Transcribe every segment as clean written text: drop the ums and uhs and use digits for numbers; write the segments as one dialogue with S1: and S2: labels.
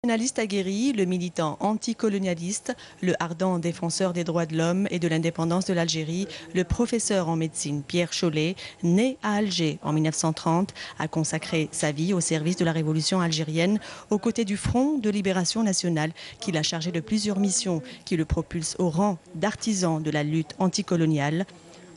S1: Nationaliste aguerri, le militant anticolonialiste, le ardent défenseur des droits de l'homme et de l'indépendance de l'Algérie, le professeur en médecine Pierre Chollet, né à Alger en 1930, a consacré sa vie au service de la révolution algérienne aux côtés du Front de libération nationale qui l'a chargé de plusieurs missions qui le propulsent au rang d'artisan de la lutte anticoloniale.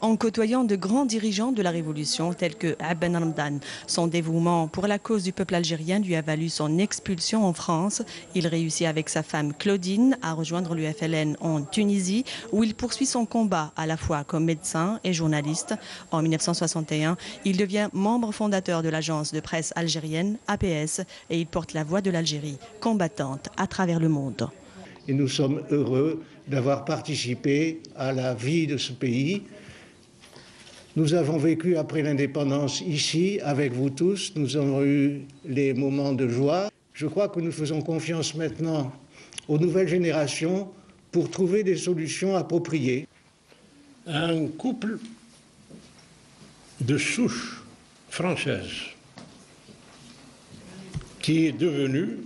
S1: En côtoyant de grands dirigeants de la Révolution tels que Ben Ramdan, son dévouement pour la cause du peuple algérien lui a valu son expulsion en France. Il réussit avec sa femme Claudine à rejoindre l'UFLN en Tunisie où il poursuit son combat à la fois comme médecin et journaliste. En 1961, il devient membre fondateur de l'agence de presse algérienne APS et il porte la voix de l'Algérie combattante à travers le monde.
S2: Et nous sommes heureux d'avoir participé à la vie de ce pays. Nous avons vécu après l'indépendance ici, avec vous tous. Nous avons eu les moments de joie. Je crois que nous faisons confiance maintenant aux nouvelles générations pour trouver des solutions appropriées.
S3: Un couple de souche française qui est devenu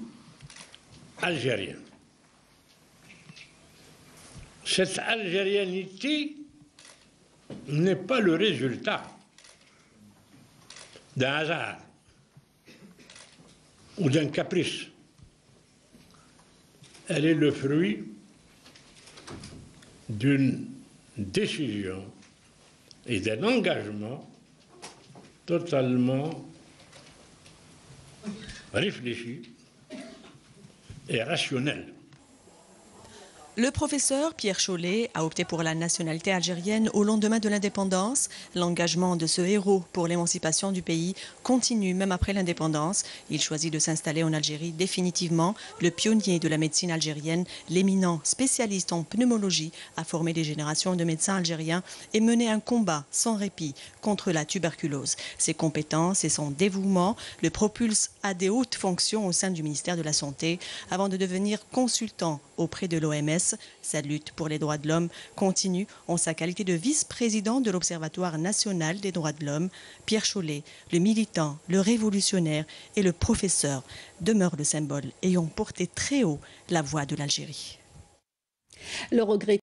S3: algérien. Cette algérianité n'est pas le résultat d'un hasard ou d'un caprice. Elle est le fruit d'une décision et d'un engagement totalement réfléchi et rationnel.
S1: Le professeur Pierre Chollet a opté pour la nationalité algérienne au lendemain de l'indépendance. L'engagement de ce héros pour l'émancipation du pays continue même après l'indépendance. Il choisit de s'installer en Algérie définitivement. Le pionnier de la médecine algérienne, l'éminent spécialiste en pneumologie, a formé des générations de médecins algériens et mené un combat sans répit contre la tuberculose. Ses compétences et son dévouement le propulsent à des hautes fonctions au sein du ministère de la Santé avant de devenir consultant auprès de l'OMS. Sa lutte pour les droits de l'homme continue en sa qualité de vice-président de l'Observatoire national des droits de l'homme. Pierre Chollet, le militant, le révolutionnaire et le professeur demeurent le symbole ayant porté très haut la voix de l'Algérie.
S4: Le regret